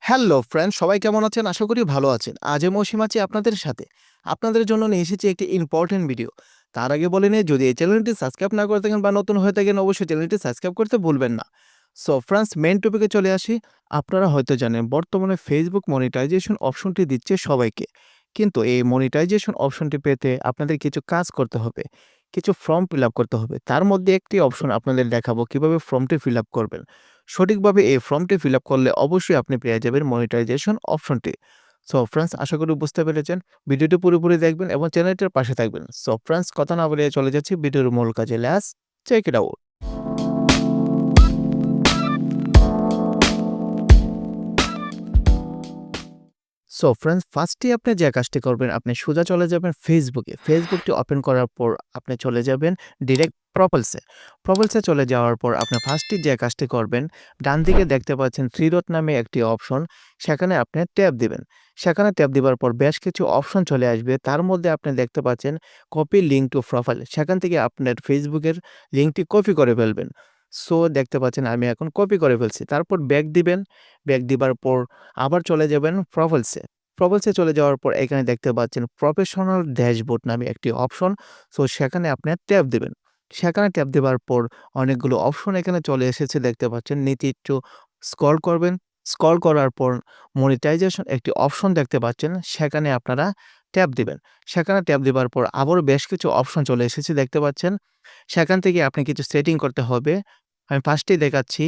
Hello friend, সবাই কেমন আছেন? আশা করি ভালো আছেন। আজ আমি মৌসিম আছি আপনাদের সাথে। আপনাদের জন্য নিয়ে এসেছি একটি ইম্পর্টেন্ট ভিডিও। তার আগে বলে নিই, যদি এই চ্যানেলটি সাবস্ক্রাইব না করে থাকেন বা নতুন হয়ে থাকেন, অবশ্যই চ্যানেলটি সাবস্ক্রাইব করতে ভুলবেন না। সো ফ্রেন্ডস, মেইন টপিকে চলে আসি। আপনারা হয়তো জানেন বর্তমানে ফেসবুক মনিটাইজেশন অপশনটি দিচ্ছে সবাইকে। কিন্তু এই মনিটাইজেশন অপশনটি পেতে আপনাদের কিছু কাজ করতে হবে। কিছু ফর্ম ফিল আপ করতে হবে। তার মধ্যে একটি অপশন আপনাদের দেখাবো কিভাবে ফর্মটি ফিল আপ করবেন। সঠিকভাবে এই ফর্মটি ফিল আপ করলে অবশ্যই আপনি পেয়ে যাবেন মনিটাইজেশন অপশনটি। সো ফ্রেন্ডস, আশা করি বুঝতে পেরেছেন। ভিডিওটি পুরোপুরি দেখবেন এবং চ্যানেলটির পাশে থাকবেন। সো ফ্রেন্ডস, কথা না বলে চলে যাচ্ছি ভিডিওর মূল কাজে। Let's check it out. So friends, ফার্স্টে আপনি যে কাজটি করবেন, আপনি সোজা চলে যাবেন ফেসবুকে। ফেসবুকটি ওপেন করার পর আপনি চলে যাবেন ডিরেক্ট প্রোফাইলসে। প্রোফাইলসে চলে যাওয়ার পর আপনি ফার্স্টে যে কাজটি করবেন, ডান দিকে দেখতে পাচ্ছেন 3 ডট নামে একটি অপশন, সেখানে আপনি ট্যাপ দিবেন। সেখানে ট্যাপ দিবার পর বেশ কিছু অপশন চলে আসবে। তার মধ্যে আপনি দেখতে পাচ্ছেন কপি লিঙ্ক টু প্রোফাইল। সেখান থেকে আপনার ফেসবুকের লিঙ্কটি কপি করে ফেলবেন। সো দেখতে পাচ্ছেন আমি এখন কপি করে ফেলছি। তারপর ব্যাক দিবেন। ব্যাক দিবার পর আবার চলে যাবেন প্রোফাইলসে। প্রোফাইলসে চলে যাওয়ার পর এখানে দেখতে পাচ্ছেন প্রফেশনাল ড্যাশবোর্ড নামে একটি অপশন। সো সেখানে আপনি ট্যাপ দিবেন। সেখানে ট্যাপ দেওয়ার পর অনেকগুলো অপশন এখানে চলে এসেছে দেখতে পাচ্ছেন। নিচে একটু স্ক্রল করবেন। স্ক্রল করার পর মনিটাইজেশন একটি অপশন দেখতে পাচ্ছেন। সেখানে আপনারা ট্যাপ দিবেন। সেখানে ট্যাপ দেওয়ার পর আবারও বেশ কিছু অপশন চলে এসেছে দেখতে পাচ্ছেন। সেখান থেকে আপনি কিছু সেটিং করতে হবে। আমি ফার্স্টেই দেখাচ্ছি।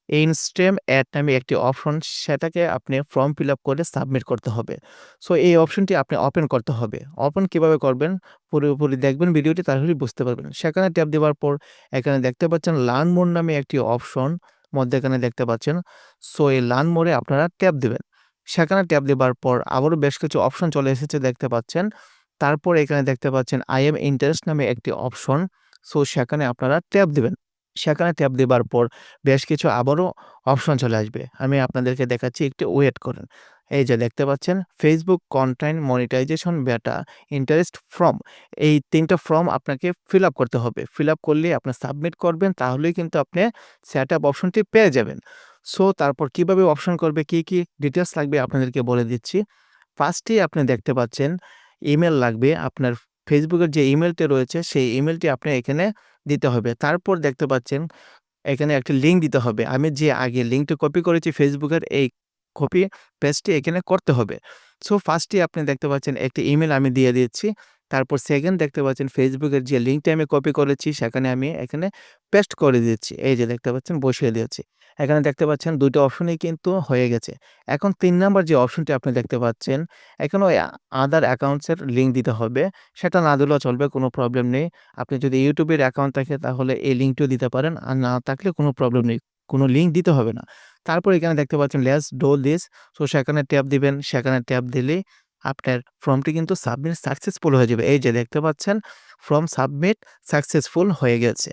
ইনস্টেম অ্যাড নামে একটি অপশন, সেটাকে আপনি ফর্ম ফিল আপ করে সাবমিট করতে হবে। সো এই অপশনটি আপনি ওপেন করতে হবে। ওপেন কিভাবে করবেন পুরোপুরি দেখবেন ভিডিওটি, তাহলেই বুঝতে পারবেন। সেখানে ট্যাপ দেওয়ার পর এখানে দেখতে পাচ্ছেন লার্ন মোর নামে একটি অপশন মধ্যেখানে দেখতে পাচ্ছেন। সো এই লার্ন মোরে আপনারা ট্যাপ দিবেন। সেখানে ট্যাপ দেওয়ার পর আবারও বেশ কিছু অপশন চলে এসেছে দেখতে পাচ্ছেন। তারপর এখানে দেখতে পাচ্ছেন আই এম ইন্টারেস্ট নামে একটি অপশন। সো সেখানে আপনারা ট্যাপ দিবেন। সেখানে ট্যাপ দেবার পর বেশ কিছু আবারও অপশন চলে আসবে। আমি আপনাদেরকে দেখাচ্ছি, একটু ওয়েট করেন। এই যে দেখতে পাচ্ছেন Facebook content monetization beta interest form. এই ৩ টা ফর্ম আপনাকে ফিল আপ করতে হবে। ফিল আপ করলেই আপনি সাবমিট করবেন, তাহলেই কিন্তু আপনি সেটআপ অপশনটি পেয়ে যাবেন। সো তারপর কিভাবে অপশন করবে, কি ডিটেইলস লাগবে আপনাদেরকে বলে দিচ্ছি। ফার্স্টেই আপনি দেখতে পাচ্ছেন ইমেইল লাগবে। আপনার ফেসবুকের যে ইমেইলটি রয়েছে সেই ইমেইলটি আপনার এখানে দিতে হবে। তারপর দেখতে পাচ্ছেন এখানে একটা লিঙ্ক দিতে হবে। আমি যে আগে লিঙ্কটা কপি করেছি ফেসবুকের, এই কপি পেস্টটি এখানে করতে হবে। সো ফার্স্টেই আপনি দেখতে পাচ্ছেন একটি ইমেইল আমি দিয়ে দিচ্ছি। তারপর সেকেন্ড দেখতে পাচ্ছেন ফেসবুকের যে লিঙ্কটা আমি কপি করেছি সেখানে আমি এখানে পেস্ট করে দিচ্ছি। এই যে দেখতে পাচ্ছেন বসিয়ে দিয়েছি। এখানে দেখতে পাচ্ছেন ২ টা অপশনই কিন্তু হয়ে গেছে। এখন ৩ নাম্বার যে অপশনটি আপনি দেখতে পাচ্ছেন, এখানে ওই আদার অ্যাকাউন্টস এর লিঙ্ক দিতে হবে। সেটা না দিলেও চলবে, কোনো প্রবলেম নেই। আপনি যদি YouTube এর অ্যাকাউন্ট থাকে তাহলে এই লিঙ্কটিও দিতে পারেন। আর না থাকলে কোনো প্রবলেম নেই। কোনো লিঙ্ক দিতে হবে না। তারপর এখানে দেখতে পাচ্ছেন লেটস ডু দিস। সো সেখানে ট্যাপ দিবেন। সেখানে ট্যাপ দিলেই আপনার ফর্মটি কিন্তু সাবমিট সাকসেসফুল হয়ে যাবে। এই যে দেখতে পাচ্ছেন ফর্ম সাবমিট সাকসেসফুল হয়ে গেছে।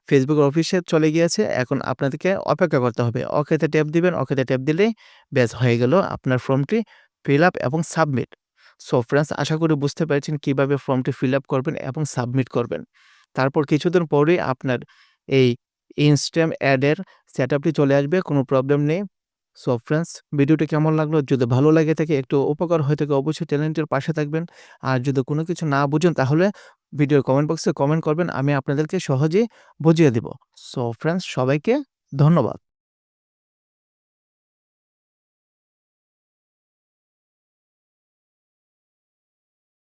Facebook অফিসে চলে গিয়েছে। এখন আপনাদেরকে অপেক্ষা করতে হবে। ওকেতে ট্যাপ দিবেন। ওকেতে ট্যাপ দিলেই ব্যাস হয়ে গেল আপনার ফর্মটি ফিল আপ এবং সাবমিট। সো ফ্রেন্ডস, আশা করি বুঝতে পেরেছেন কিভাবে ফর্মটি ফিল আপ করবেন এবং সাবমিট করবেন। তারপর কিছুদিন পরেই আপনার এই ইনস্ট্যান্ট অ্যাডের সেটআপটি চলে আসবে, কোনো প্রবলেম নেই। সো ফ্রেন্ডস, ভিডিওটি কেমন লাগলো? যদি ভালো লাগে থাকে, একটু উপকার হয়ে থাকে, অবশ্যই চ্যানেলটির পাশে থাকবেন। আর যদি কোনো কিছু না বুঝেন তাহলে ভিডিওর কমেন্ট বক্সে কমেন্ট করবেন। আমি আপনাদেরকে সহজেই বুঝিয়ে দিব। সো ফ্রেন্ডস, সবাইকে ধন্যবাদ।